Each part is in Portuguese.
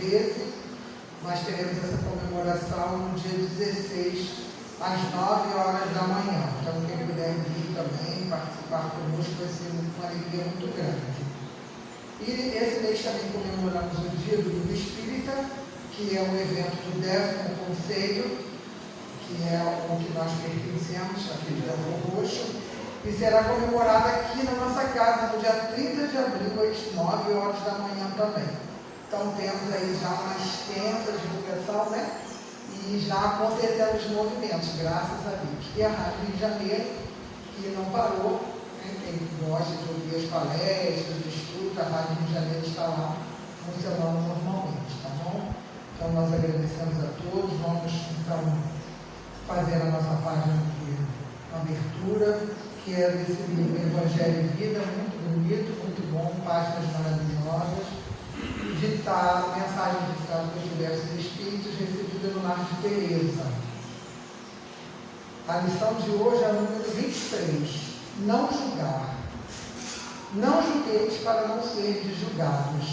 13, nós teremos essa comemoração no dia 16, às 9 horas da manhã. Então, quem puder vir também, participar conosco, vai ser uma alegria muito grande. E esse mês também comemoramos o Dia do Livro Espírita, que é um evento do 10º Conselho, que é o que nós pertencemos, aqui de Belfor Roxo, e será comemorado aqui na nossa casa, no dia 30 de abril, às 9 horas da manhã também. Então temos aí já uma extensa divulgação, né? E já aconteceram os movimentos, graças a Deus. E a Rádio Rio de Janeiro, que não parou, né? Quem gosta de ouvir as palestras, de estudo, a Rádio Rio de Janeiro está lá funcionando normalmente, tá bom? Então nós agradecemos a todos, vamos então fazer a nossa página de abertura, que é desse livro Evangelho e Vida, muito bonito, muito bom, páginas maravilhosas, ditado, mensagem ditada pelos diversos espíritos, recebida no Lar de Teresa. A lição de hoje é a número 23, não julgar. Não julgueis para não serdes julgados,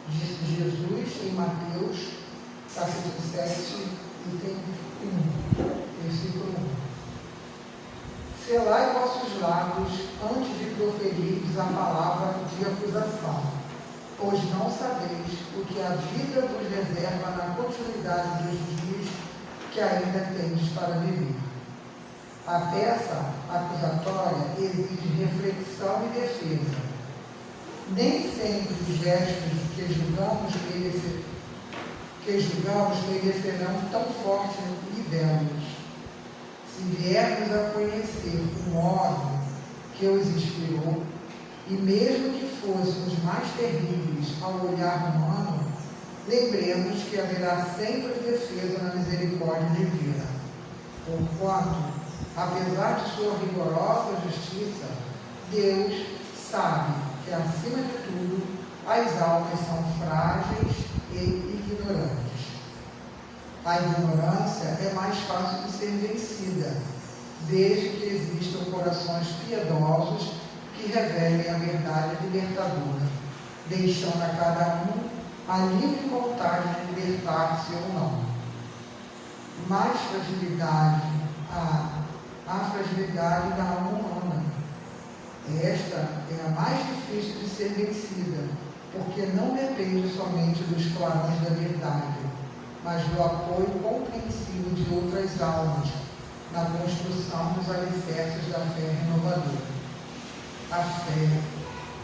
disse Jesus em Mateus, capítulo 7, item 1, versículo 1. Selai vossos lábios antes de proferirdes a palavra de acusação, pois não sabeis o que a vida vos reserva na continuidade dos dias que ainda tendes para viver. A peça acusatória exige reflexão e defesa. Nem sempre os gestos que julgamos merecerão tão fortes e belos. Se viermos a conhecer o modo que os inspirou, e mesmo que fôssemos mais terríveis ao olhar humano, lembremos que haverá sempre defesa na misericórdia divina. Porquanto, apesar de sua rigorosa justiça, Deus sabe que, acima de tudo, as almas são frágeis e ignorantes. A ignorância é mais fácil de ser vencida, desde que existam corações piedosos que revelem a verdade libertadora, deixando a cada um a livre vontade de libertar-se ou não. Mais fragilidade, a fragilidade da alma humana. Esta é a mais difícil de ser vencida, porque não depende somente dos clarões da verdade, mas do apoio compreensivo de outras almas na construção dos alicerces da fé renovadora. A fé,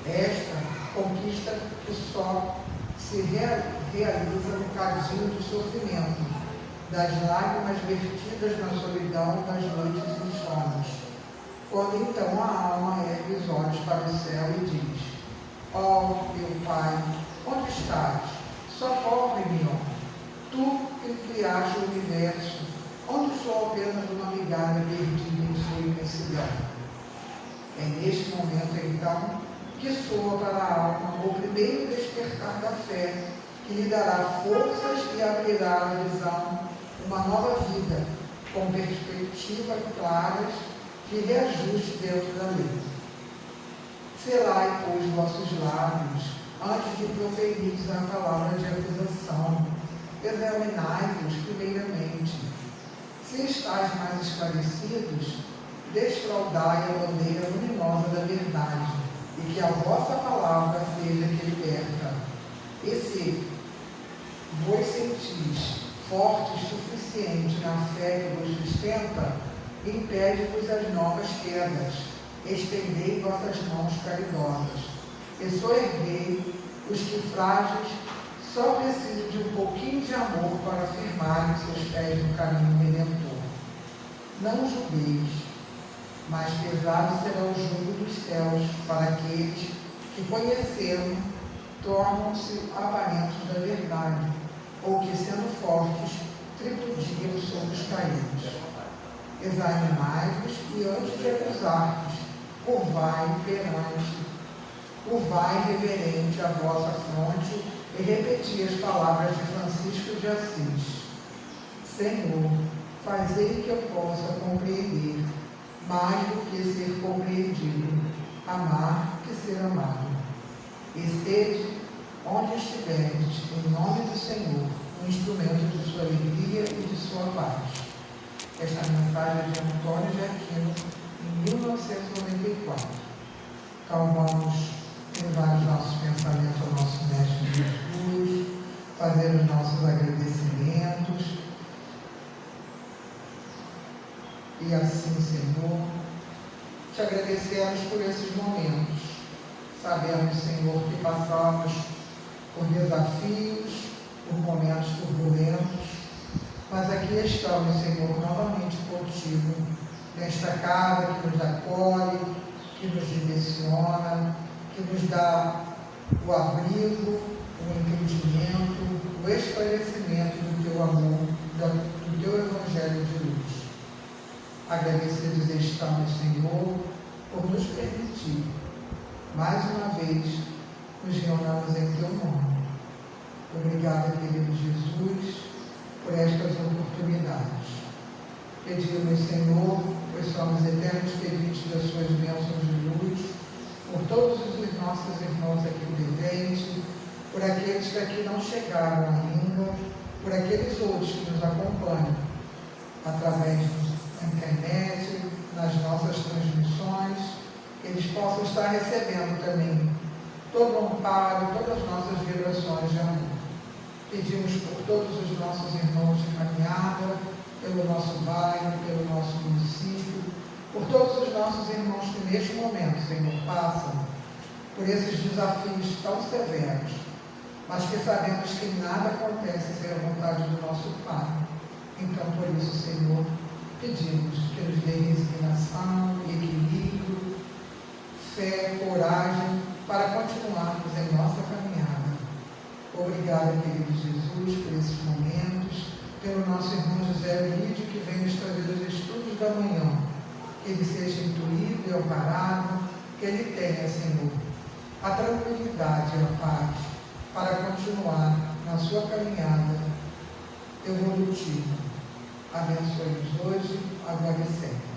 esta conquista que só se realiza no cadinho do sofrimento, das lágrimas vertidas na solidão das noites insones, quando então a alma ergue os olhos para o céu e diz: ó meu Pai, onde estás? Socorre-me, ó. Tu que criaste o universo, onde sou apenas uma migalha perdida em sua imensidão. É neste momento, então, que soa para a alma o primeiro despertar da fé, que lhe dará forças e abrirá a visão, uma nova vida, com perspectivas claras de reajuste dentro da lei. Selai, pois, vossos lábios, antes de proferirdes a palavra de acusação. Examinai-vos primeiramente. Se estáis mais esclarecidos, desfraldai a bandeira luminosa da verdade, e que a vossa palavra seja que liberta. E se vos sentis fortes suficiente na fé que vos sustenta, impede-vos as novas quedas, estendei vossas mãos caridosas, e soerguei os que frágeis só precisam de um pouquinho de amor para firmarem seus pés no caminho redentor. Não julgueis, mas pesado será o jugo dos céus para aqueles que, conhecendo, tornam-se avarentos da verdade, ou que, sendo fortes, tripudiam sobre os caídos. Examinai-vos e, antes de acusar-vos, curvai reverente a vossa fronte e repeti as palavras de Francisco de Assis: Senhor, fazei que eu possa compreender mais do que ser compreendido, amar que ser amado. E sede onde estiveres, em nome do Senhor Senhor, um instrumento de sua alegria e de sua paz. Esta mensagem é de Antônio de Aquino, em 1994. Então vamos levar os nossos pensamentos ao nosso Mestre Jesus, fazer os nossos agradecimentos. E assim, Senhor, te agradecemos por esses momentos. Sabemos, Senhor, que passamos por desafios, por momentos turbulentos, mas aqui estamos, Senhor, novamente contigo, nesta casa que nos acolhe, que nos direciona, que nos dá o abrigo, o entendimento, o esclarecimento do teu amor, do teu evangelho de luz. Agradecidos estamos, Senhor, por nos permitir, mais uma vez, nos reunamos em teu nome. Obrigada, querido Jesus, por estas oportunidades. Pedimos, Senhor, pois somos eternos pedintes das suas bênçãos de luz, por todos os nossos irmãos aqui presentes, por aqueles que aqui não chegaram ainda, por aqueles outros que nos acompanham através da internet, nas nossas transmissões, eles possam estar recebendo também todo o amparo, todas as nossas vibrações de amor. Pedimos por todos os nossos irmãos de caminhada, pelo nosso bairro, pelo nosso município, por todos os nossos irmãos que neste momento, Senhor, passam por esses desafios tão severos, mas que sabemos que nada acontece sem a vontade do nosso Pai. Então, por isso, Senhor, pedimos que nos dê resignação, equilíbrio, fé, coragem, para continuarmos em nossa caminhada. Obrigada, querido Jesus, por esses momentos, pelo nosso irmão José Lídio, que vem nos trazer os estudos da manhã. Que ele seja intuído e amparado, que ele tenha, Senhor, a tranquilidade e a paz para continuar na sua caminhada evolutiva. Abençoe-nos hoje, agora e sempre.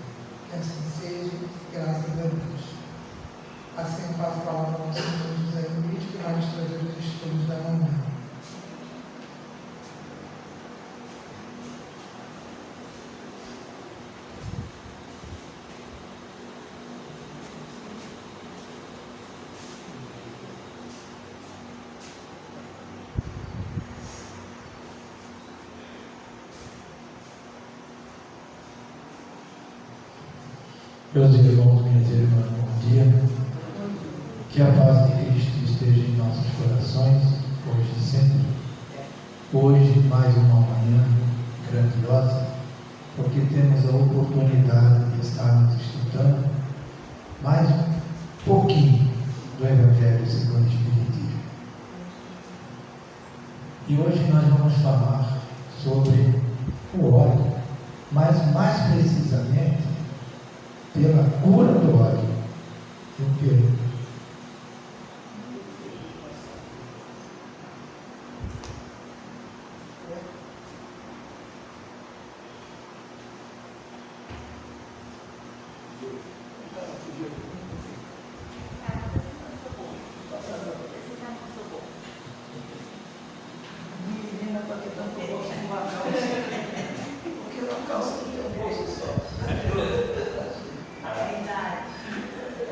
Que assim seja, graças a Deus. Assim eu passo a palavra ao nosso irmão José Lídio, que vai nos trazer os estudos da manhã. Meus irmãos, minhas irmãs, bom dia. Que a paz de Cristo esteja em nossos corações, hoje e sempre. Hoje, mais uma manhã grandiosa, porque temos a oportunidade de estarmos estudando mais um pouquinho do Evangelho segundo o Espiritismo. E hoje nós vamos falar sobre o ódio, mas mais precisamente pela cura do ódio. Eu pergunto.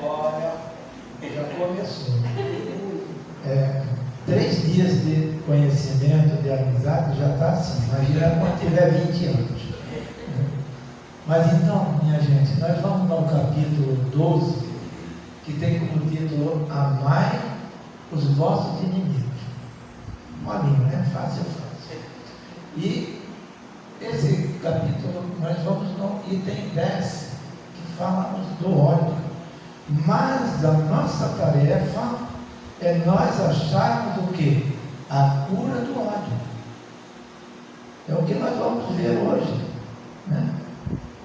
Olha, já começou. 3 dias de conhecimento, de amizade, já está assim. Imagina quando tiver 20 anos. Mas então, minha gente, nós vamos no capítulo 12, que tem como título Amai os vossos inimigos. Molinho, né? Fácil. E esse capítulo, nós vamos no item 10, que fala do ódio. Mas a nossa tarefa é nós acharmos o quê? A cura do ódio. É o que nós vamos ver hoje, né?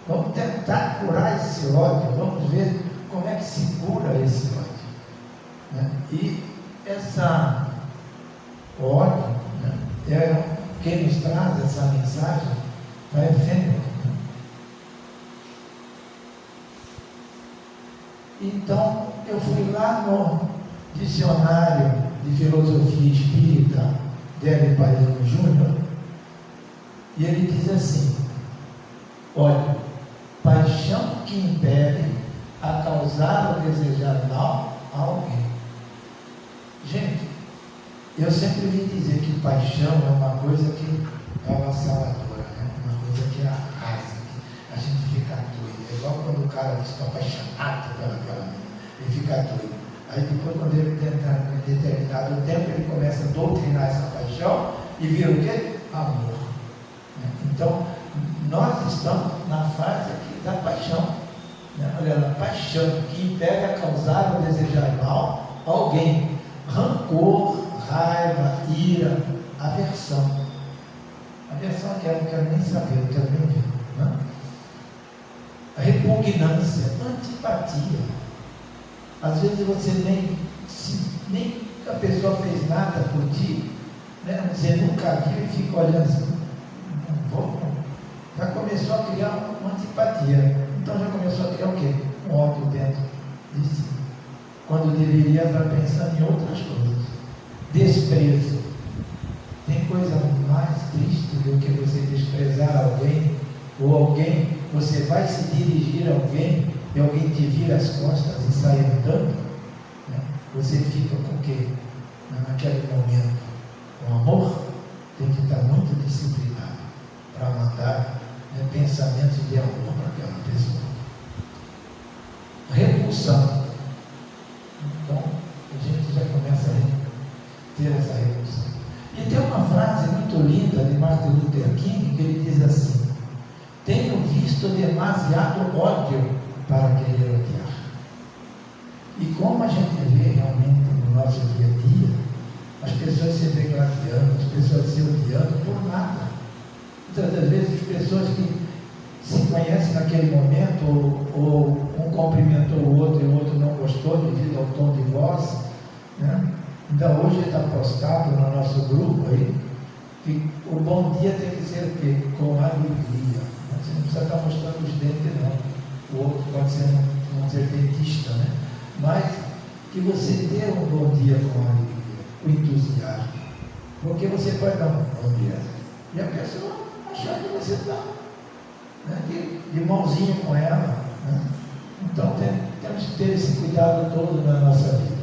Vamos tentar curar esse ódio, vamos ver como é que se cura esse ódio, né? E essa ódio, né, é quem nos traz essa mensagem é Fênix, né? Então, eu fui lá no dicionário de filosofia espírita Délio Paixão Júnior, e ele diz assim: olha, paixão que impele a causar ou desejar mal a alguém. Gente, eu sempre vim dizer que paixão é uma coisa que é avassaladora, né? Uma coisa que arrasa, que a gente fica doido. É igual quando o cara está apaixonado pelaquela menina, ele fica doido. Aí depois, quando ele tenta, em determinado tempo, ele começa a doutrinar essa paixão e vira o quê? Amor. Então, nós estamos na fase aqui da paixão. Olha lá, paixão que impede a causar ou desejar mal a alguém. Rancor, raiva, ira, aversão. Aversão eu não quero nem saber, não quero nem ver. Né? Repugnância, antipatia. Às vezes você nem a pessoa fez nada por ti, né? Você nunca viu e fica olhando assim, já começou a criar uma antipatia. Então já começou a criar o quê? Um ódio dentro de si. Quando deveria estar pensando em outras coisas. Desprezo. Tem coisa mais triste do que você desprezar alguém, ou alguém, você vai se dirigir a alguém e alguém te vira as costas e sai andando, né? Você fica com o quê? Naquele momento. O amor tem que estar muito disciplinado para mandar, né, pensamentos de amor para aquela pessoa. Repulsão. Então, a gente já começa a ter essa repulsão. E tem uma frase muito linda de Martin Luther King que ele diz assim: tenho visto demasiado ódio para querer odiar. E como a gente vê realmente no nosso dia a dia, as pessoas se degladiando, as pessoas se odiando por nada. Muitas das vezes, pessoas que se conhecem naquele momento, ou um cumprimentou o outro e o outro não gostou devido ao tom de voz, né? Ainda hoje está postado no nosso grupo aí, que o bom dia tem que ser o quê? Com alegria. Você não precisa estar mostrando os dentes, não. O outro pode ser um dentista, né? Mas que você dê um bom dia com alegria, com entusiasmo. Porque você pode dar um bom dia e a pessoa achar que você está, né, de mãozinha com ela. Né? Então temos que ter esse cuidado todo na nossa vida.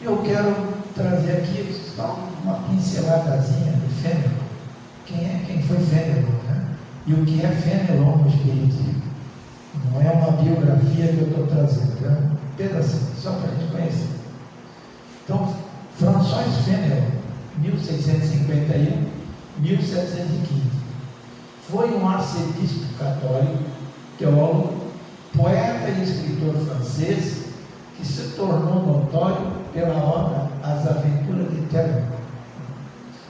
Eu quero trazer aqui só uma pinceladazinha do Fenelon. Quem foi Fenelon, né? E o que é Fenelon no Espiritismo? Não é uma biografia que eu estou trazendo, é um pedacinho, só para a gente conhecer. Então, François Fenelon, 1651, 1715, foi um arcebispo católico, teólogo, poeta e escritor francês, que se tornou notório pela obra As Aventuras de Telemaque.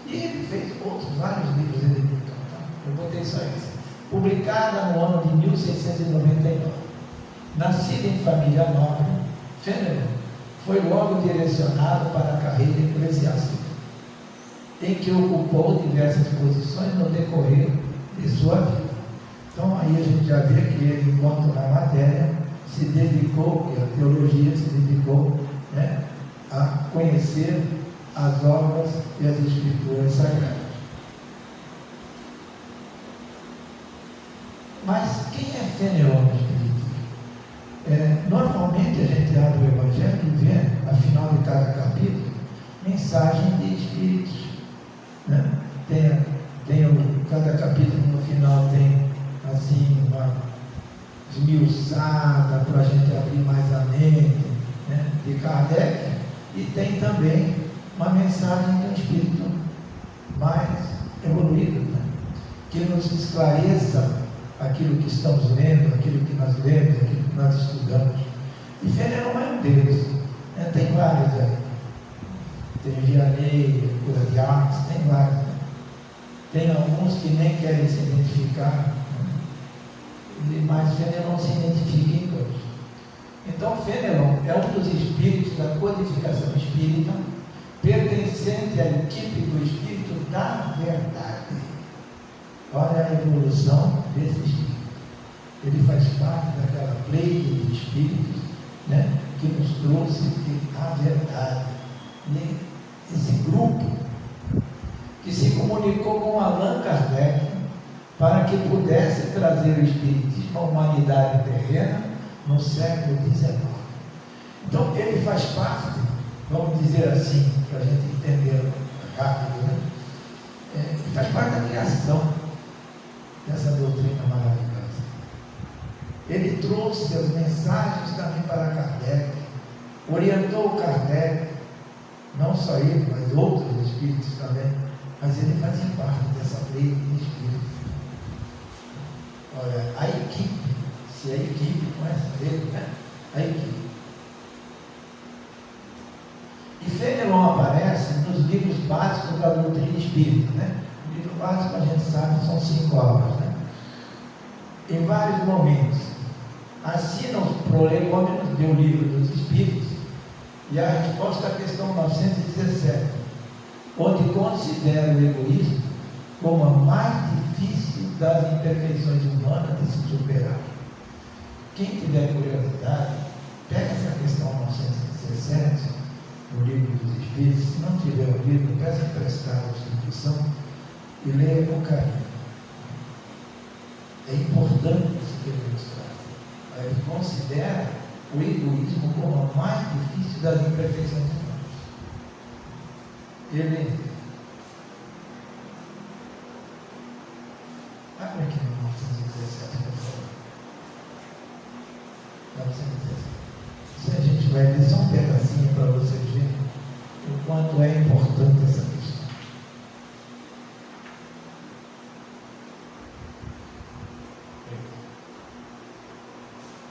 E ele fez outros vários livros, ele editou, tá? Eu botei só esse. Publicada no ano de 1699. Nascido em família nobre, Fenelon foi logo direcionado para a carreira eclesiástica, em que ocupou diversas posições no decorrer de sua vida. Então aí a gente já vê que ele, enquanto na matéria, se dedicou, e a teologia se dedicou, né, a conhecer as obras e as escrituras sagradas. Mas quem é Fenelon no Espiritismo? Normalmente a gente abre o Evangelho e vê, ao final de cada capítulo, mensagem de Espíritos. Né? Cada capítulo no final tem assim uma esmiuçada para a gente abrir mais a mente, né, de Kardec, e tem também uma mensagem de um espírito mais evoluído, né, que nos esclareça aquilo que estamos lendo, aquilo que nós lemos, aquilo que nós estudamos. E Fenelon é um deles, né? Tem vários aí. Tem Vianney, Cura de Artes, tem vários. Né? Tem alguns que nem querem se identificar, né? Mas Fenelon se identifica em todos. Então Fenelon é um dos espíritos da codificação espírita, pertencente à equipe do espírito da verdade. Olha a evolução desse espírito. Ele faz parte daquela pleia de espíritos, né, que nos trouxe a verdade. E esse grupo que se comunicou com Allan Kardec para que pudesse trazer o Espiritismo à humanidade terrena no século XIX. Então, ele faz parte, vamos dizer assim, para a gente entender rápido, né? Ele faz parte da criação dessa doutrina maravilhosa. Ele trouxe as mensagens também para Kardec, orientou Kardec, não só ele, mas outros espíritos também, mas ele fazia parte dessa lei de espírito. Olha, a equipe, se a equipe conhece ele, né? A equipe. E Fenelon aparece nos livros básicos da doutrina espírita, né? O livro básico, a gente sabe, são 5 obras, né? Em vários momentos. Assina os prolegômenos do livro dos Espíritos e a resposta à questão 917, onde considera o egoísmo como a mais difícil das imperfeições humanas de se superar. Quem tiver curiosidade, pega essa questão 917 no livro dos Espíritos. Se não tiver o livro, peça emprestado à instituição e leia com carinho. É importante esse que ele nos traz. Ele considera o egoísmo como a mais difícil das imperfeições humanas. Ele abre aqui no 917, por favor. 917. Se a gente vai ver só um pedacinho para vocês verem o quanto é importante essa questão.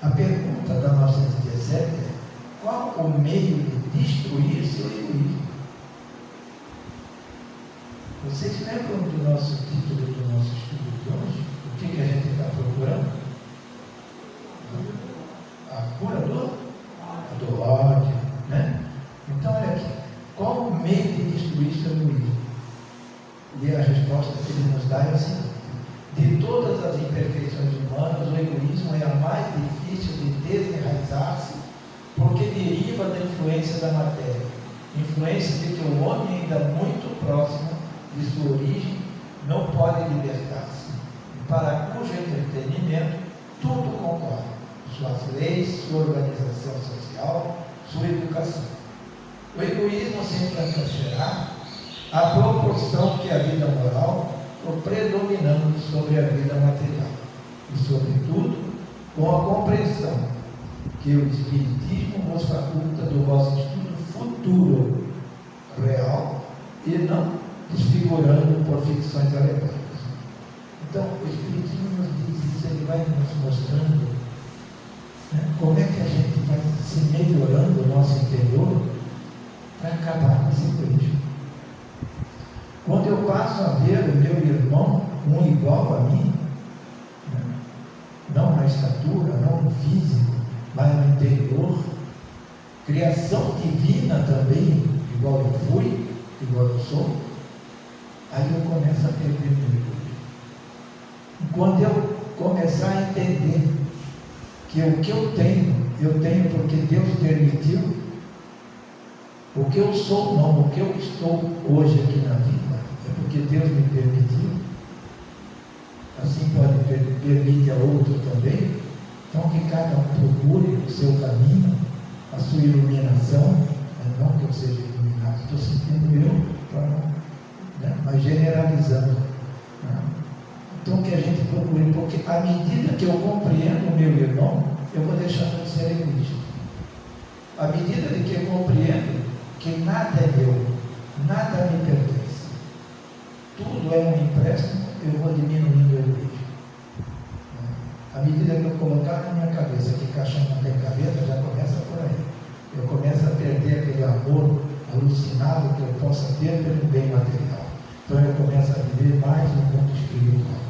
A pergunta da 917 é: qual o meio de destruir seu egoísmo? Vocês lembram do nosso título do nosso estudo de hoje? O que a gente está procurando? A cura do ódio, né? Então, olha aqui, qual o meio de destruir seu egoísmo? E a resposta que ele nos dá é a seguinte: de todas as imperfeições humanas, o egoísmo é a mais difícil de desenraizar-se, porque deriva da influência da matéria, influência de que o homem, ainda muito próximo de sua origem, não pode libertar-se, e para cujo entretenimento tudo concorre: suas leis, sua organização social, sua educação. O egoísmo se enfranquecerá à proporção que a vida moral for predominando sobre a vida material, e sobretudo com a compreensão que o Espiritismo vos faculta do vosso estudo futuro real e não desfigurando por ficções alegóricas. Então, o Espiritismo nos diz isso, ele vai nos mostrando, né, como é que a gente vai se melhorando o nosso interior para acabar com esse egoísmo. Quando eu passo a ver o meu irmão, um igual a mim, né, não na estatura, não no físico, mas no interior, criação divina também, igual eu fui, igual eu sou, aí eu começo a perder meu egoísmo. Quando eu começar a entender que o que eu tenho porque Deus permitiu, o que eu sou não, o que eu estou hoje aqui na vida, é porque Deus me permitiu, assim pode permitir a outro também. Então que cada um procure o seu caminho, a sua iluminação, não que eu seja iluminado, estou sentindo eu, né, mas generalizando. Né? Então que a gente procure, porque à medida que eu compreendo o meu irmão, eu vou deixando de ser egoísta. À medida de que eu compreendo que nada é meu, nada me pertence, tudo é um empréstimo, eu vou diminuindo o egoísmo. À medida que eu colocar na minha cabeça que caixão não tem gaveta, já começa por aí. Eu começo a perder aquele amor alucinado que eu possa ter pelo bem material. Então eu começo a viver mais no mundo espiritual.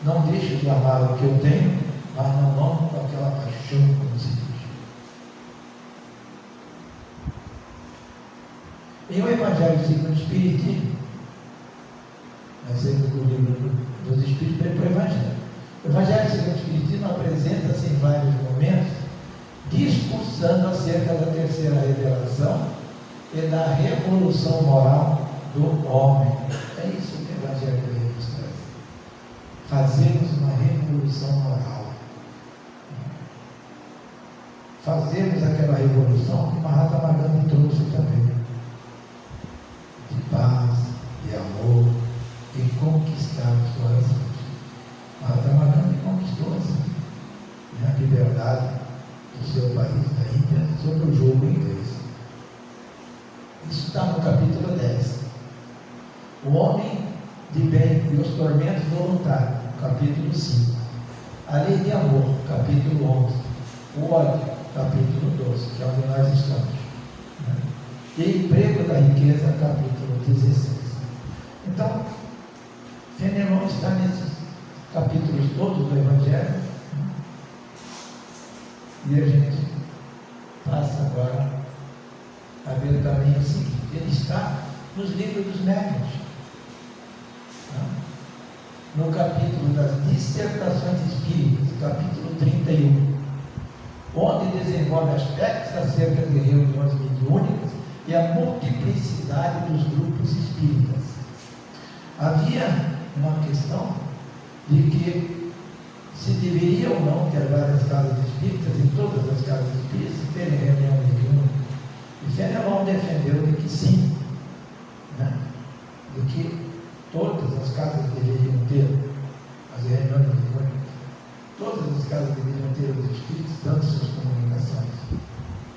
Não deixo de amar o que eu tenho, mas não amo com aquela paixão, como se diz. Em O Evangelho segundo o Espiritismo, nós temos o livro dos Espíritos para o Evangelho. O Evangelho segundo o Espiritismo apresenta-se em vários momentos discursando acerca da terceira revelação e da revolução moral do homem. É isso que o Evangelho veio nos trazer. Fazermos uma revolução moral. Fazermos aquela revolução que Mahatma Gandhi trouxe também. De paz, de amor, e conquistar os corações. Mahatma Gandhi conquistou assim, a liberdade do seu país, da Índia, sobre o jogo inglês. Isso está no capítulo 10. O homem de bem e os tormentos voluntários, capítulo 5. A lei de amor, capítulo 11. O ódio, capítulo 12, que é onde nós estamos. E emprego da riqueza, capítulo 16. Então, Fenelon está nesses capítulos todos do Evangelho. E a gente passa agora a ver também o seguinte: ele está nos livros dos médiuns, no capítulo das dissertações espíritas, capítulo 31, onde desenvolve aspectos acerca de reuniões mediúnicas e a multiplicidade dos grupos espíritas. Havia uma questão de que se deveria ou não ter várias casas espíritas, em todas as casas espíritas, terem reunião mediúnica. E Fenelon defendeu de que sim, de que todas as casas deveriam ter as reuniões mediúnicas, todas as casas deveriam ter os espíritos dando suas comunicações,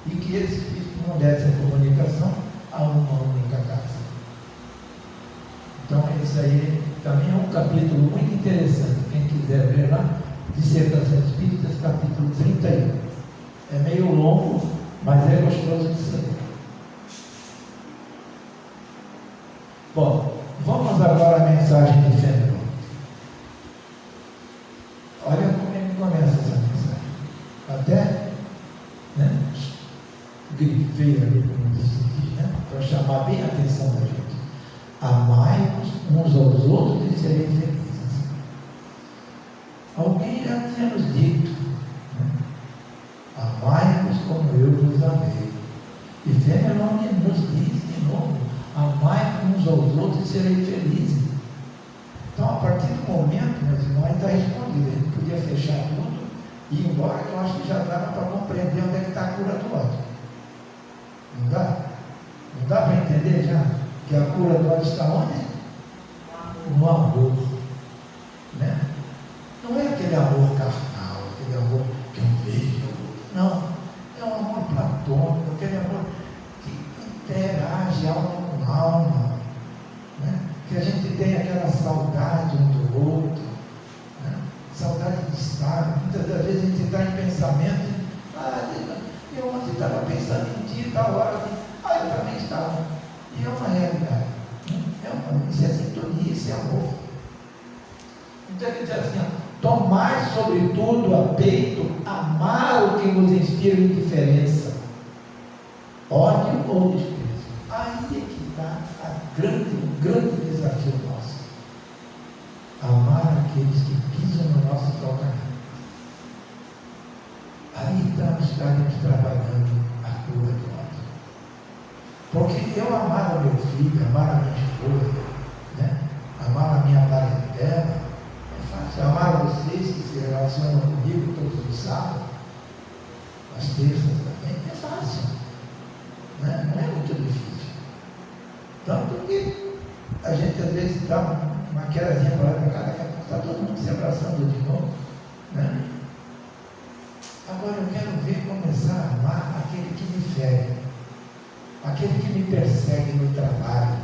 e que esses espíritos não dessem a comunicação a uma única casa. Então, isso aí também é um capítulo muito interessante. Quem quiser ver lá, Dissertações Espíritas, capítulo 31. É meio longo, mas é gostoso de saber. Bom, vamos agora à mensagem de Fenelon. Olha como ele começa essa mensagem. Até, grifei ali, como se diz, para chamar bem a atenção da gente. Amai-vos uns aos outros e serem felizes. Alguém já tinha nos dito, amai-vos como eu vos amei. E Fenelon nos diz de novo, amai-vos uns aos outros e serem felizes. Então, a partir do momento, meus irmãos, está respondido. Ele podia fechar tudo e ir embora, que eu acho que já dava para compreender onde é que está a cura do ódio. Não dá? Não dá para entender já? Que a cura do ódio está onde? No amor. Não é aquele amor carnal, aquele amor que eu vejo. Não. É um amor platônico, aquele amor que interage alma com alma. Que a gente tem aquela saudade um do outro. Saudade de estar. Muitas das vezes a gente está em pensamento. Eu ontem estava pensando em ti, tal hora. Eu também estava. E é uma realidade. Isso é sintonia, isso é amor. Então ele diz assim: tomai sobretudo a peito, amar o que vos inspira indiferença, ódio ou desprezo. Aí é que está o grande desafio nosso. Amar aqueles que pisam no nosso calcanhar. Aí estaremos trabalhando a cura do ódio. Porque eu amar o meu filho, amar a minha esposa, amar a minha parentela, é fácil. Amar vocês que se relacionam comigo todos os sábados, às terças também, é fácil. Não é muito difícil. Tanto que a gente às vezes dá uma quedazinha para lá e para cá, daqui a pouco está todo mundo se abraçando de novo. Agora eu quero ver começar a amar aquele que me fere, aquele que me persegue no trabalho,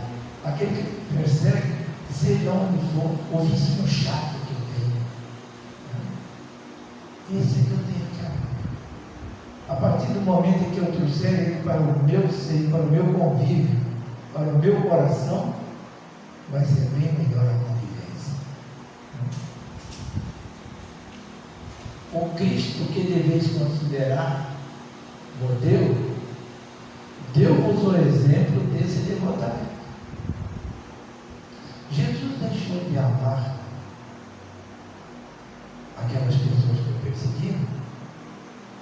aquele que me persegue, seja onde for, o vizinho chato que eu tenho. Esse que eu tenho que amar. A partir do momento em que eu trouxer ele para o meu seio, para o meu convívio, para o meu coração, vai ser bem melhor a convivência. O Cristo que deveis considerar modelo, deu-vos o exemplo desse devotamento. Jesus deixou de amar aquelas pessoas que o perseguiam?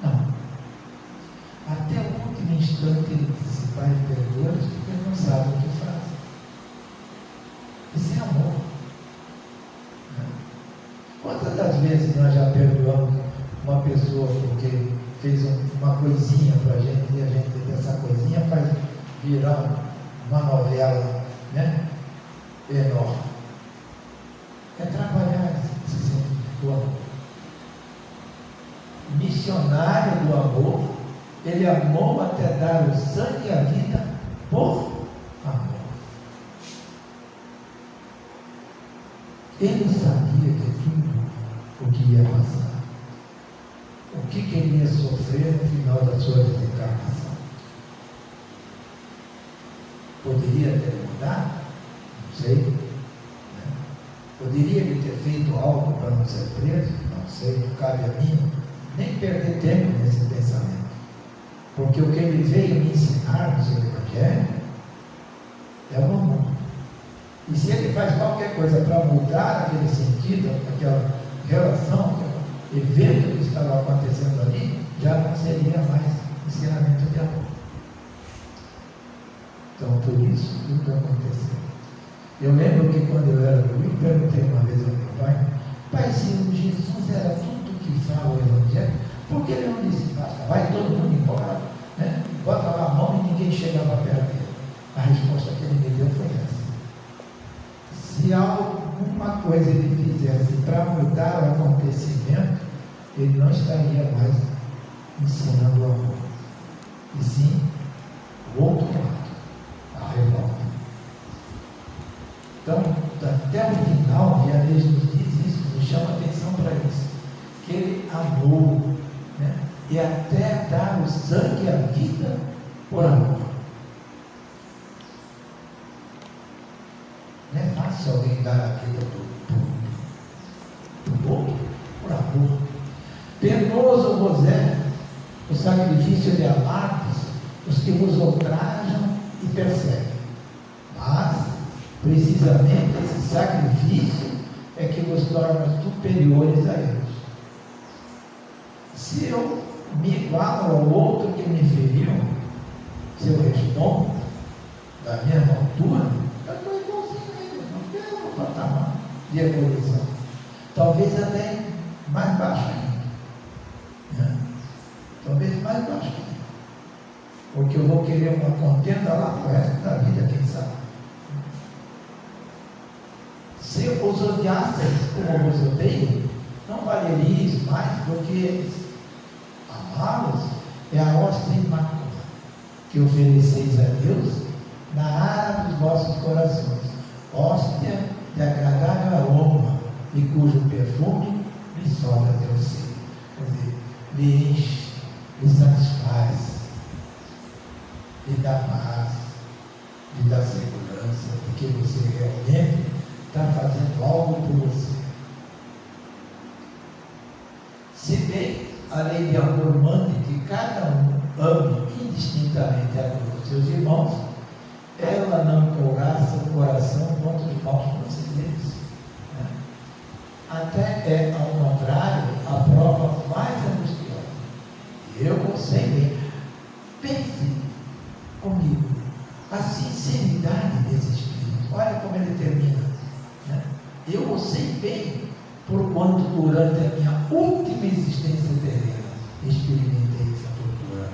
Não. Até o último instante ele disse: Pai, perdoa-lhes, vezes nós já perdoamos uma pessoa porque fez uma coisinha para a gente, e a gente dessa coisinha faz virar uma novela, né? Enorme. É trabalhar esse sentido do amor. Missionário do amor, ele amou até dar o sangue e a vida por amor. Ele sabia de tudo o que ia passar, o que ele ia sofrer no final da sua encarnação. Poderia ter mudado? Não sei. Né? Poderia ele ter feito algo para não ser preso? Não sei, não cabe a mim nem perder tempo nesse pensamento. Porque o que ele veio me ensinar no seu Evangelho é o amor. E se ele faz qualquer coisa para mudar aquele sentido, aquela relação, aquele evento que estava acontecendo ali, já não seria mais ensinamento de amor. Então, por isso, tudo aconteceu. Eu lembro que quando eu era novo, perguntei uma vez ao meu pai: pai, se o Jesus era tudo que fala o Evangelho, por que ele não disse, basta, vai todo mundo embora, né? Bota lá a mão e ninguém chegava perto dele? A resposta que ele me deu foi essa. Se alguma coisa ele fizesse para mudar o acontecimento, ele não estaria mais ensinando o amor, e sim o outro lado, a revolta. Então, até o final, Vianney nos diz isso, nos chama a atenção para isso, que ele amou, né? E até dar o sangue e a vida por amor. Não é fácil alguém dar a vida por outro, por amor. Penoso vos é o sacrifício de amados, os que vos ultrajam e perseguem. Mas, precisamente, esse sacrifício é que vos torna superiores a eles. Se eu me igualo ao outro que me feriu, se eu respondo da mesma altura, eu estou igualzinho a ele, não tenho um patamar de evolução. Talvez até mais baixo ainda. Né? Talvez mais baixo ainda. Porque eu vou querer uma contenda lá para o resto da vida, quem sabe. Se eu os odiasseis como vos odeio, não valeriais mais do que eles. Amá-los é a hóstia imaculada que ofereceis a Deus na ara dos vossos corações, hóstia de agradável aroma e cujo perfume lhe sobra até o seio. Quer dizer, lhe enche, lhe satisfaz, lhe dá paz, lhe dá segurança de que você realmente está fazendo algo por você. Se bem a lei de amor manda que cada um ame indistintamente a todos os seus irmãos, ela não couraça o coração contra os maus procederes. Né? Até é, ao contrário, a prova mais angustiosa. Eu vou sei bem. Pense comigo a sinceridade desse Espírito. Olha como ele termina. Né? Eu vou sei bem porquanto durante a minha última existência terrena experimentei essa tortura.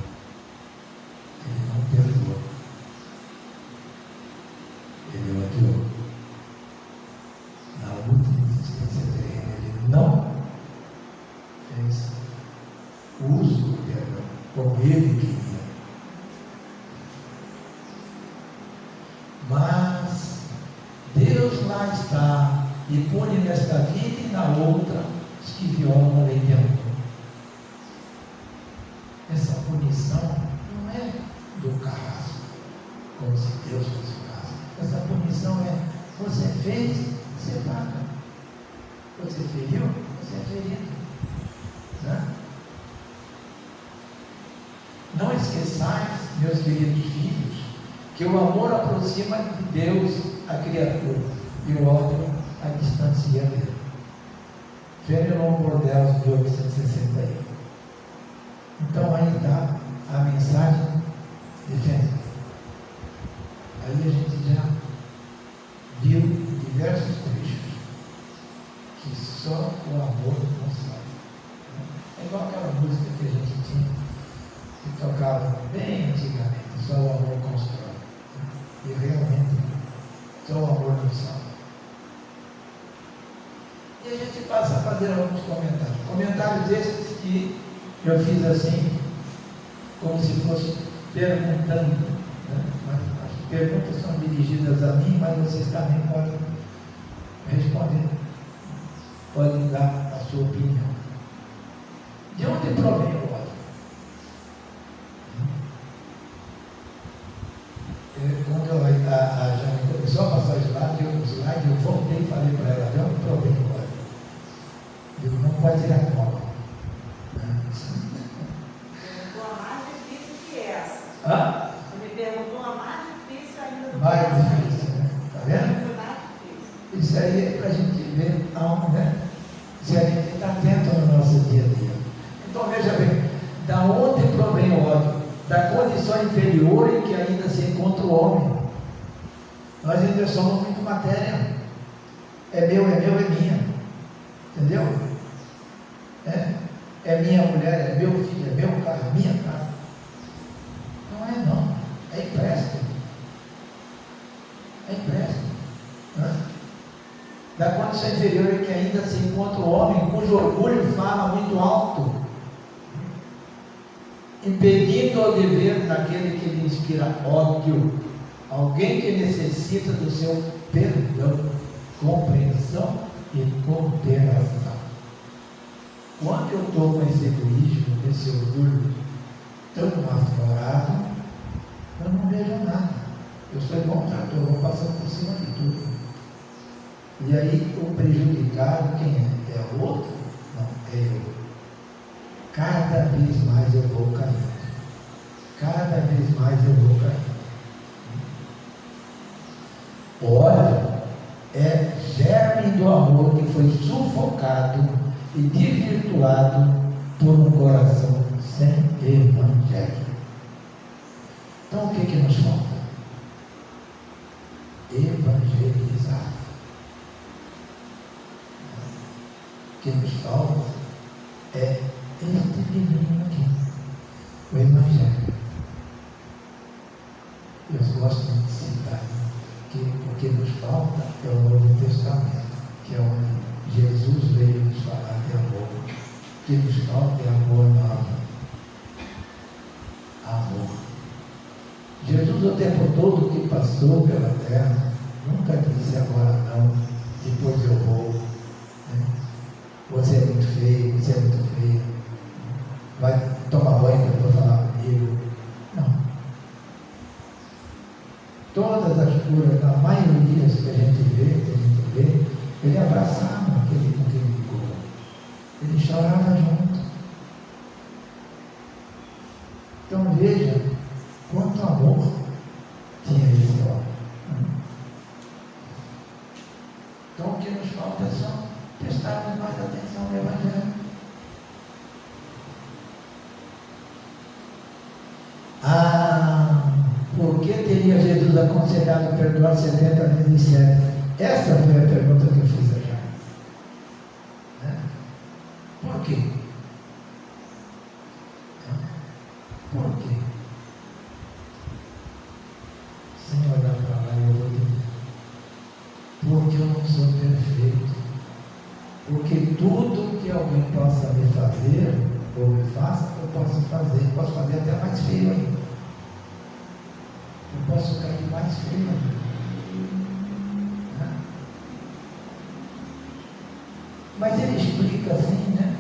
Ele não perdoou. Ele odiou. Na última existência terrena, ele não fez uso do perdão como ele queria. Mas Deus lá está e pune nesta vida e na outra os que violam a lei de amor. Essa punição não é do carrasco, como se Deus fosse o caso. Essa punição é: você fez, você paga. Você feriu, você é ferido. Né? Não esqueçais, meus queridos filhos, que o amor aproxima de Deus a criatura e o ódio a distancia dele. Fenelon Bordel, de 1861. Então aí está a mensagem de Fenelon. Aí a gente já viu diversos trechos que só o amor que a gente tinha, que tocava bem antigamente, só o amor constrói. E realmente, só o amor não salva. E a gente passa a fazer alguns comentários. Comentários esses que eu fiz assim, como se fosse perguntando, né? Mas as perguntas são dirigidas a mim, mas vocês também podem responder, podem dar a sua opinião. De onde provém o ódio? Quando a Jane começou a passar o slide, eu voltei e falei para ela, de onde provém o ódio? Eu não pode tirar a cola. Perguntou a mais difícil que essa. Hã? Você me perguntou a mais difícil ainda do que Mais essa. difícil, né? Está vendo? Foi mais difícil. Isso aí é para a gente ver aonde, né? Se a gente está atento no nosso dia a dia. Então veja bem, da onde provém o ódio? Da condição inferior em que ainda se encontra o homem. Nós ainda somos muito matéria. É meu, é minha. Entendeu? É minha mulher, é meu filho, é meu carro, é minha casa. Não é não. É empréstimo. É empréstimo. Da condição inferior em que ainda se encontra o homem cujo orgulho fala muito alto, impedindo o dever daquele que lhe inspira ódio, alguém que necessita do seu perdão, compreensão e cooperação. Quando eu estou com esse egoísmo, esse orgulho tão aflorado, eu não vejo nada. Eu sou igual um trator, vou passando por cima de tudo. E aí o prejudicado quem é? É o outro? Não, é eu. Cada vez mais eu vou caindo. Cada vez mais eu vou caindo. O ódio é germe do amor que foi sufocado e desvirtuado por um coração sem evangelho. Então o que nos falta? Evangelizar. O que nos falta é este menino aqui, o Evangelho. Eu gosto muito de citar que o que nos falta é o Novo Testamento, que é onde Jesus veio nos falar de amor. O que nos falta é amor novo. Amor. Jesus o tempo todo que passou pela terra, nunca disse agora não, depois eu vou. Você é muito feio, você é muito feio. Vai tomar banho para falar comigo. Não. Todas as curas, na maioria que a gente vê, ele abraçava aquele com quem ele curou. Ele chorava junto. Então veja quanto amor tinha esse homem. Então o que nos falta é só prestarmos mais atenção no Evangelho. Por que teria Jesus aconselhado perdoar 70 vezes 7? Essa foi a pergunta que eu fiz a Jair. Por quê? Por quê? Sem olhar para lá, eu vou dizer. Porque eu não sou perfeito. Porque tudo que alguém possa me fazer, ou me faça, eu posso fazer. Posso fazer até mais feio ainda. Eu posso cair mais feio ainda. Mas ele explica assim, né?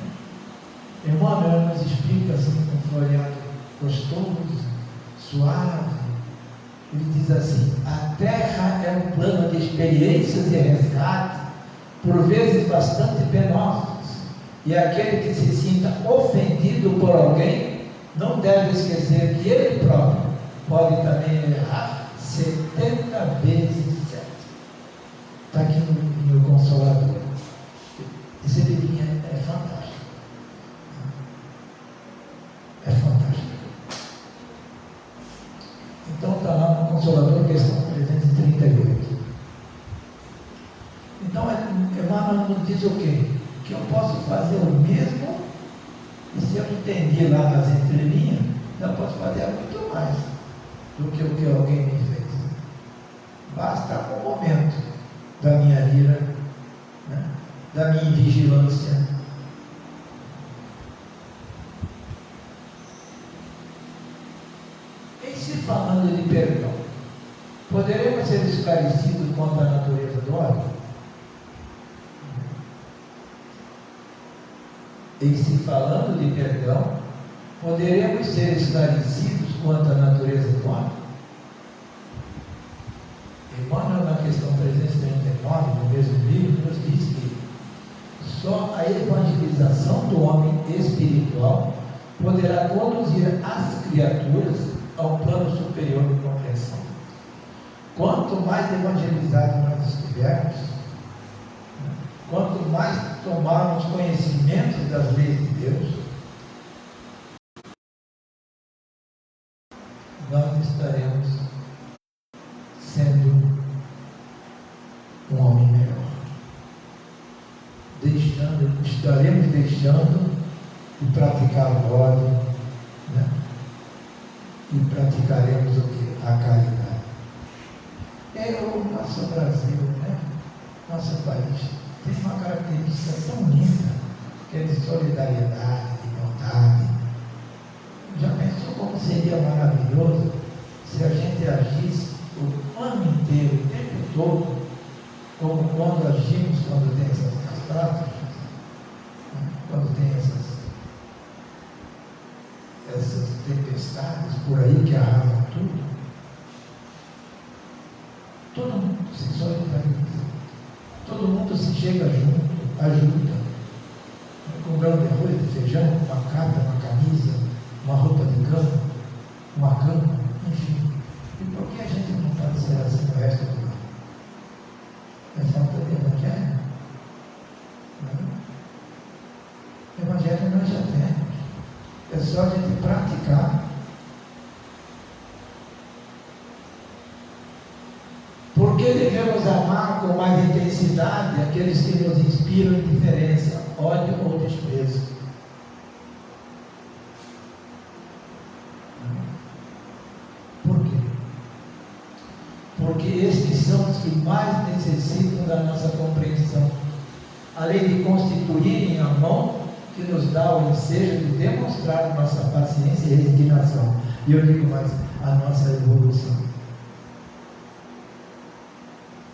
Emmanuel nos explica assim, com um floreado gostoso, suave. Ele diz assim: a Terra é um plano de experiências e resgate, por vezes bastante penosos, e aquele que se sinta ofendido por alguém não deve esquecer que ele próprio pode também errar 70 vezes 7. Está aqui no Consolador. Esse livrinho é fantástico. É fantástico. Então está lá no Consolador, questão 338. Então Emmanuel nos diz o quê? Que eu posso fazer o mesmo e ser eu entendi lá nas entrelinhas, eu posso fazer muito mais do que o que alguém me fez. Basta o momento da minha ira, né? Da minha vigilância. Em se falando de perdão, poderemos ser esclarecidos quanto à natureza do ódio? Em se falando de perdão, poderemos ser esclarecidos quanto à natureza do ódio? Emmanuel, na questão 339 do mesmo livro, nos diz que só a evangelização do homem espiritual poderá conduzir as criaturas ao plano superior de compreensão. Quanto mais evangelizados nós estivermos, quanto mais tomarmos conhecimento das leis de Deus, nós estaremos sendo um homem melhor. Estaremos deixando de praticar o ódio, né? E praticaremos o que? A caridade. O nosso Brasil, né? Nosso país, tem uma característica tão linda, que é de solidariedade, de bondade. Já pensou como seria maravilhoso se a gente agisse o ano inteiro, o tempo todo, como quando agimos quando tem essas catástrofes, quando tem essas tempestades por aí que arrasam tudo. Todo mundo se solidariza, todo mundo se chega junto, ajuda, com um grão de arroz, de feijão, uma carta, uma camisa, uma roupa de cama, uma cama, enfim. E por que a gente não pode ser assim no resto do ano? É falta de evangelho? Não. Evangelho nós já temos. É só a gente praticar. Por que devemos amar com mais intensidade aqueles que nos inspiram indiferença, ódio ou desprezo? Por quê? Porque estes são os que mais necessitam da nossa compreensão, além de constituírem a mão que nos dá o ensejo de demonstrar nossa paciência e resignação. E eu digo mais, a nossa evolução.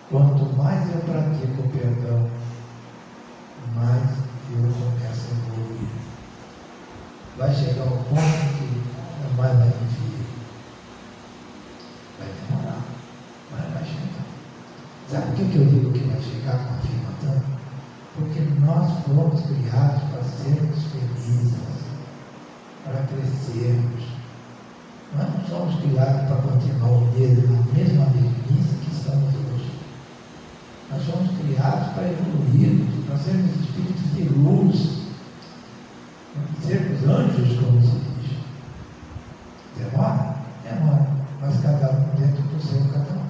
Quanto mais eu pratico o perdão, mais eu começo a evoluir. Vai chegar um ponto que não mais vai vir. Vai demorar, mas vai chegar. Sabe por que eu digo que vai chegar com afirmação? Porque nós fomos criados para sermos felizes, para crescermos. Nós não somos criados para continuar na mesma mesmice que estamos hoje. Nós somos criados para evoluirmos, para sermos espíritos de luz, sermos anjos, como se diz. Demora? Demora, mas cada um dentro do seu cada um.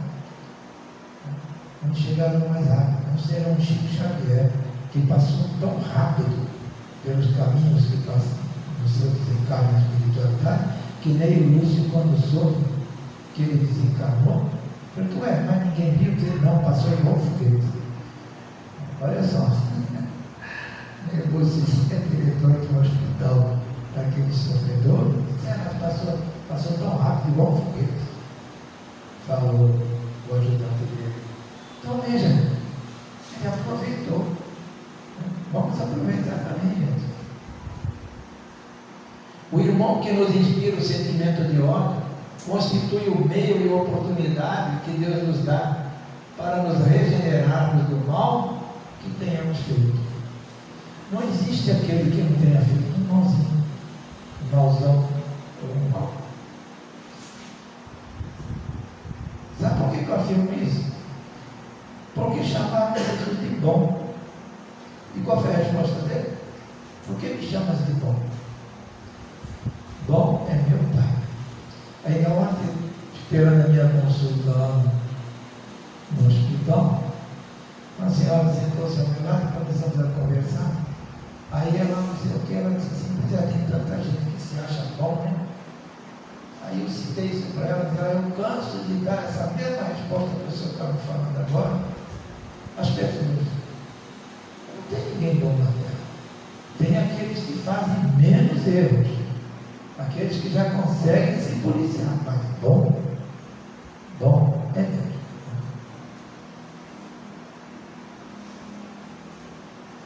Vamos chegar no mais rápido, não será um Chico Xavier, que passou tão rápido pelos caminhos que passam no seu desencarno na espiritualidade, que nem o Lúcio, quando soube que ele desencarnou, falou, mas ninguém viu que ele não passou igual foguete. Olha só, o Lúcio é diretor de um hospital daquele sofredor, mas passou tão rápido igual foguete, falou o ajudante dele. Então veja, ele aproveitou. Vamos aproveitar também, gente. O irmão que nos inspira o sentimento de ódio constitui o meio e a oportunidade que Deus nos dá para nos regenerarmos do mal que tenhamos feito. Não existe aquele que não tenha feito um malzinho, um malzão ou um mal. Sabe por que eu afirmo isso? Porque chamaram Jesus de bom. E qual foi a resposta dele? Por que me chamas de bom? Bom é meu Pai. Aí ontem, esperando a minha consulta lá no hospital, uma senhora sentou-se ao meu lado e começamos a conversar. Aí ela não sei o que, ela disse assim, mas já tem tanta gente que se acha bom, né? Aí eu citei isso para ela, disse, eu canso de dar essa mesma resposta que o senhor está me falando agora. As pessoas, não tem ninguém bom na terra. Tem aqueles que fazem menos erros, aqueles que já conseguem se policiar, mas bom é Deus.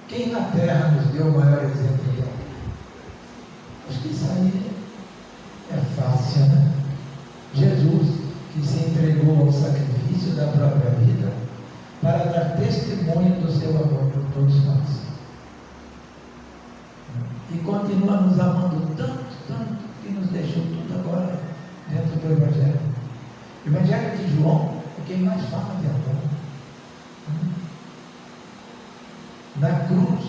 Quem na terra nos deu o maior exemplo de amor? Acho que isso aí é fácil, né? Jesus, que se entregou ao sacrifício da própria vida para dar testemunho do seu amor por todos nós. E continua nos amando tanto, que nos deixou tudo agora dentro do Evangelho. O Evangelho de João é quem mais fala de amor. Na cruz,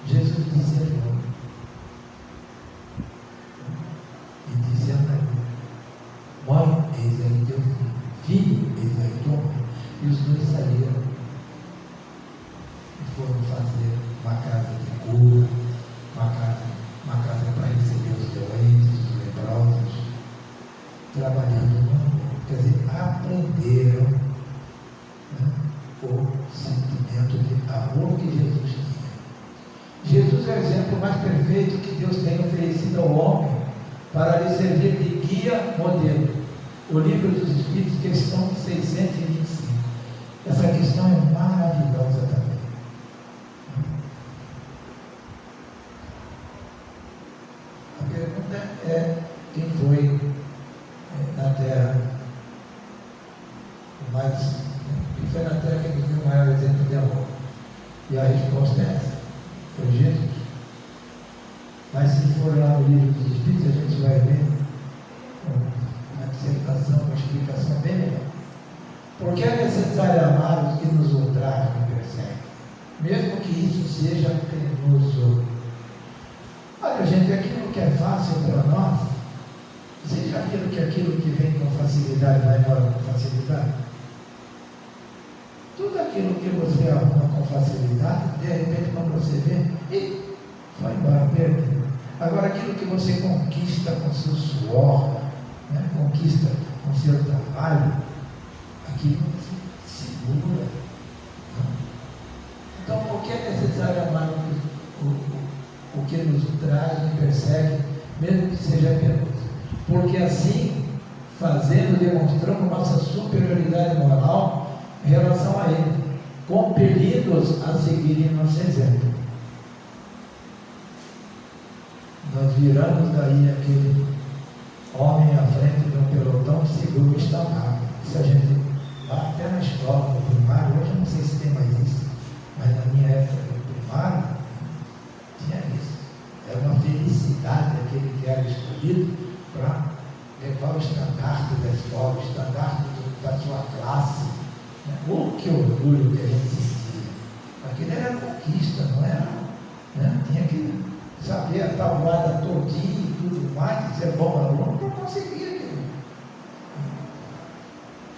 Jesus disse a João, e disse a Maria, mãe, eis aí teu filho, filho, eis aí tua mãe. E os dois saíram e foram fazer uma casa de cura, uma casa para receber os doentes, os leprosos, trabalhando no amor. Quer dizer, aprenderam, né, o sentimento de amor que Jesus tinha. Jesus é o exemplo mais perfeito que Deus tem oferecido ao homem para lhe servir de guia modelo. O Livro dos Espíritos, questão 625. Essa questão é maravilhosa também. A pergunta é: quem foi na Terra o mais. Quem foi na Terra que nos deu o maior exemplo de amor? E a resposta é essa: foi Jesus. Mas se for lá no Livro dos Espíritos, a gente vai ver uma dissertação, uma explicação bem melhor. Porque é necessário amar os que nos ultrajam e perseguem, mesmo que isso seja penoso. Olha, gente, aquilo que é fácil para nós, vocês já viram que aquilo que vem com facilidade vai embora com facilidade? Tudo aquilo que você arruma com facilidade, de repente, quando você vê, vai embora, perdeu. Agora, aquilo que você conquista com seu suor, né, conquista com seu trabalho, aquilo se segura. Então, por que é necessário amar o que nos traz e persegue, mesmo que seja penoso? Porque assim, fazendo, demonstramos nossa superioridade moral em relação a ele, compelindo-os a seguirem nosso exemplo. Nós viramos daí aquele homem à frente de um pelotão que segura o estandarte. Se a gente lá até na escola, no primário, hoje eu não sei se tem mais isso, mas na minha época do primário, tinha isso. Era uma felicidade aquele que era escolhido para levar o estandarte da escola, o estandarte da sua classe. Oh, que orgulho que a gente sentia. Aquilo era conquista, não era? Né? Tinha que saber a tabuada todinha e tudo mais, ser bom aluno para conseguir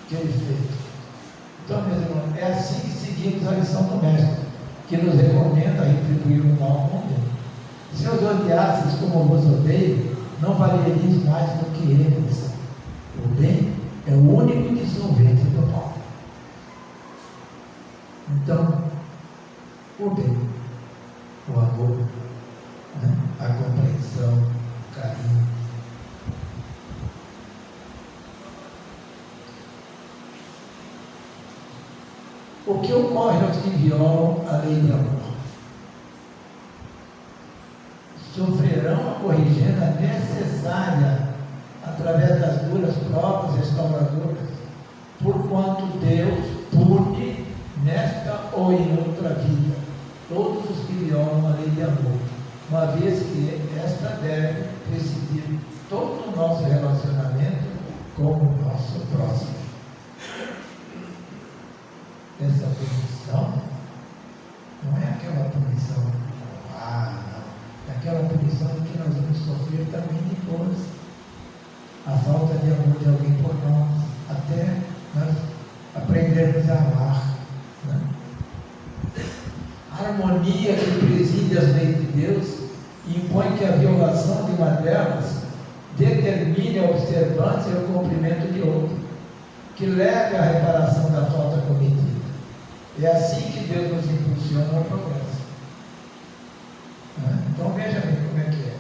aquele feito. Então, meus irmãos, é assim que seguimos a lição do Mestre, que nos recomenda retribuir o mal com o bem. Se os odiasses como vos odeio, não valeriais mais do que eles. O bem é o único dissolvente do mal. Então, o bem, o amor, né, a compreensão, o carinho. O que ocorre aos que violam a lei de amor? Sofrerão a corrigenda necessária através das duras provas restauradoras, porquanto Deus pune nesta ou em outra vida todos os que violam a lei de amor, uma vez que esta deve presidir todo o nosso relacionamento com o nosso próximo. Essa punição não é aquela punição não. É aquela punição que nós vamos sofrer também depois. A falta de amor de alguém por nós, até nós aprendermos a amar. Né? harmonia que preside as leis de Deus e impõe que a violação de uma delas determine a observância e o cumprimento de outra, que leve à reparação da falta cometida. É assim que Deus nos impulsiona ao progresso. Então veja bem como é que é.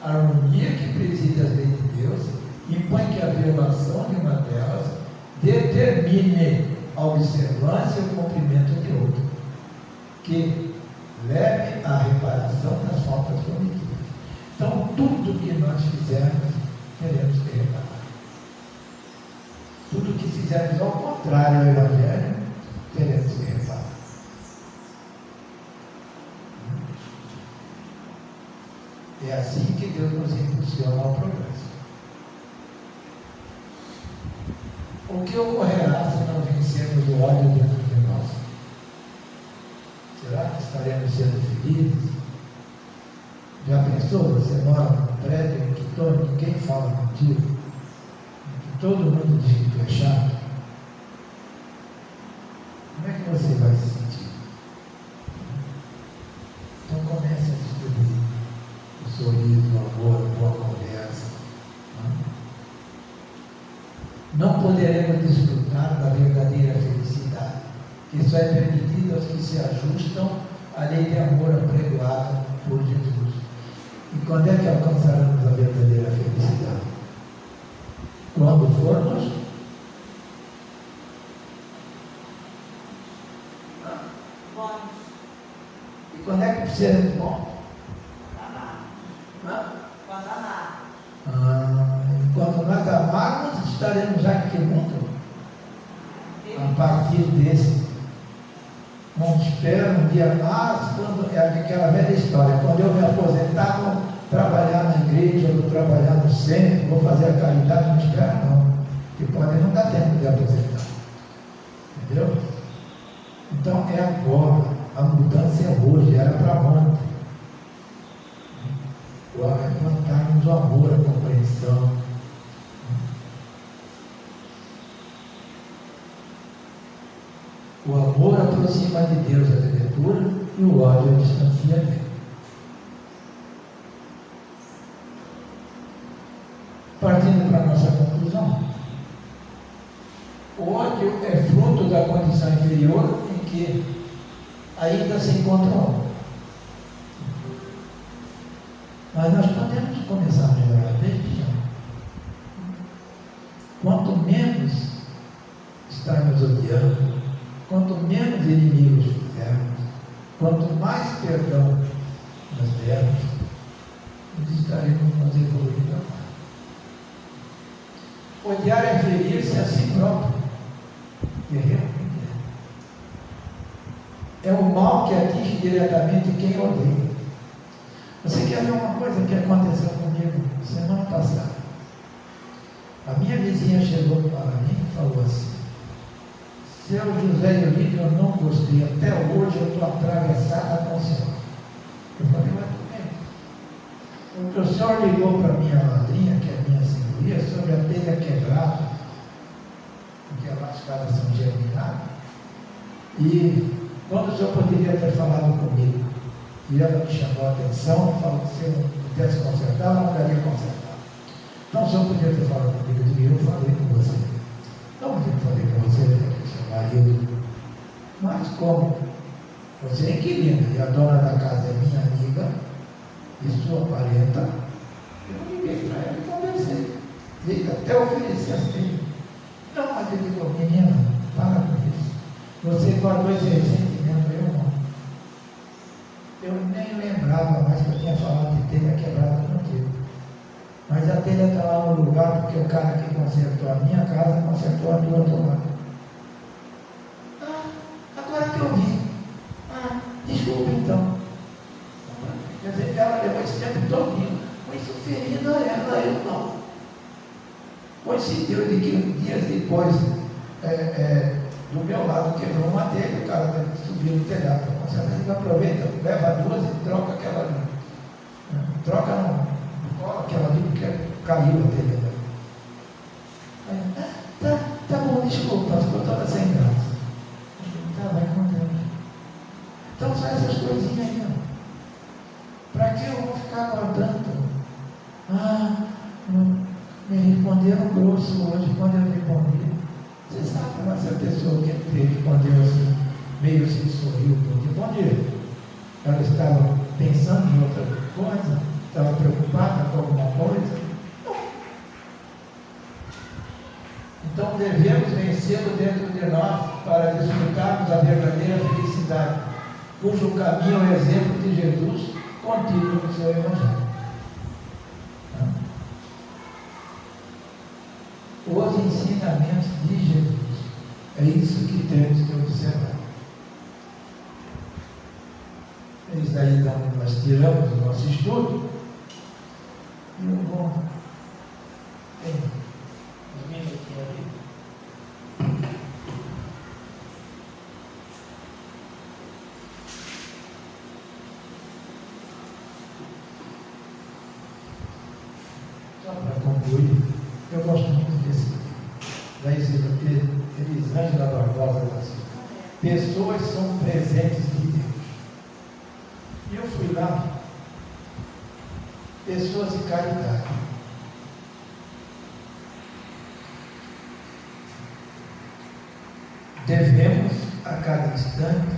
A harmonia que preside as leis de Deus impõe que a violação de uma delas determine a observância e o cumprimento de outra, que leve à reparação das faltas cometidas. Então, tudo que nós fizermos, teremos que reparar. Tudo que fizermos ao contrário ao Evangelho, teremos que reparar. É assim que Deus nos impulsiona ao progresso. O que ocorrerá se não vencermos o ódio dentro de nós? Será que estaremos sendo felizes? Já pensou? Você mora num prédio em que ninguém fala contigo, em que todo mundo diz que tu é chato? Como é que você vai se sentir? Então comece a distribuir o sorriso, o amor, a boa conversa. Não poderemos desfrutar da verdadeira felicidade, que só é permitida aos que se ajustam à lei de amor apregoada por Jesus. E quando é que alcançaremos a verdadeira felicidade? Quando formos Bons. E quando é que seremos bons? Quando amar. Quando nós amarmos, estaremos já em que mundo? A partir desse. Não espero um dia mais, quando é aquela velha história, quando eu me aposentar, vou trabalhar na igreja, vou trabalhar no centro, vou fazer a caridade, não espero não, porque pode não dar tempo de aposentar. Entendeu? Então é agora, a mudança é hoje, era para ontem. É plantarmos o amor, a compreensão. O amor aproxima de Deus a criatura e o ódio distancia dele. Partindo para a nossa conclusão, o ódio é fruto da condição inferior em que ainda se encontra o homem. Mas nós podemos começar a melhorar desde já. Quanto menos estarmos odiando, quanto menos inimigos fizermos, quanto mais perdão nós dermos, nós estaremos nos evoluindo mais. Odiar é ferir-se a si próprio. Guerreiro é o mal que atinge diretamente quem odeia. Você quer ver uma coisa que aconteceu comigo semana passada? A minha vizinha chegou para mim e falou assim: seu José Eulídio, eu não gostei, até hoje eu estou atravessada com o senhor. Eu falei: mas por quê? Porque o senhor ligou para a minha madrinha, que é minha senhoria, sobre a telha quebrada, porque lá as casas são germinadas, e quando o senhor poderia ter falado comigo, e ela me chamou a atenção e falou que se eu não pudesse consertar, ela não daria consertar. Então o senhor podia ter falado comigo, eu falei com você. Não, mas eu falei com você, eu falei com seu marido. Mas como você é inquilina e a dona da casa é minha amiga e sua parenta, eu liguei para ela e conversei. E até ofereci as telhas. Não, mas eu digo: menina, para com isso. Você guardou esse ressentimento, eu não. Eu nem lembrava mais que eu tinha falado de telha quebrada contigo. Mas a telha está lá no lugar porque o cara que consertou a minha casa consertou a tua tomada. Agora que eu vi. Desculpa então. Quer dizer, ela levou esse tempo todinho com isso ferindo a ela, eu não. Coincidiu de que dias depois, do meu lado quebrou uma telha, o cara teve que subir no telhado para consertar. Ele aproveita, leva duas e troca aquela ali. Troca não, cola aquela ali porque caiu a telha. Tá bom, desculpa, ficou toda sem graça. Tá, vai com Deus. Então são essas coisas gostosinho aí, ó. Para que eu vou ficar guardando? Me responderam grosso hoje quando eu respondi. Você sabe, mas essa pessoa que respondeu assim, meio assim, sorriu por responder. Ela estava pensando em outra coisa, estava preocupada com alguma coisa. Então devemos vencê-lo dentro de nós para desfrutarmos a verdadeira felicidade, cujo caminho é o exemplo de Jesus contido no seu Evangelho. Os ensinamentos de Jesus, é isso que temos que observar. Eis aí então nós tiramos o nosso estudo e eu vou. Tem uns minutinhos ali. Só para concluir, eu gosto muito desse livro, da Elisângela Barbosa da Silva. Pessoas são presentes de Deus. E eu fui lá, pessoas de caridade. Devemos, a cada instante,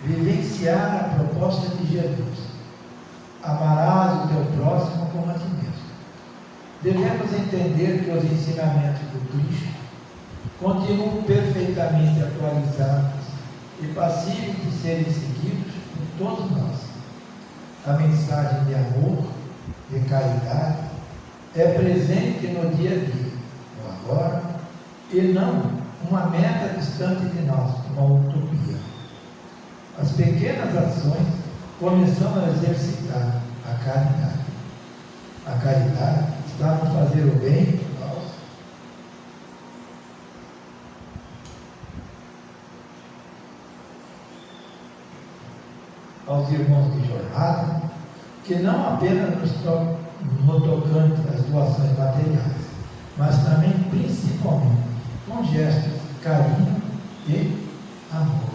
vivenciar a proposta de Jesus. Amarás o teu próximo como a ti mesmo. Devemos entender que os ensinamentos do Cristo continuam perfeitamente atualizados e passíveis de serem seguidos por todos nós. A mensagem de amor, de caridade, é presente no dia a dia, no agora, e não uma meta distante de nós, uma utopia. As pequenas ações começam a exercitar a caridade. A caridade está no fazer o bem aos irmãos de jornada, que não apenas no tocante às doações materiais, mas também, principalmente, com gestos de carinho e amor.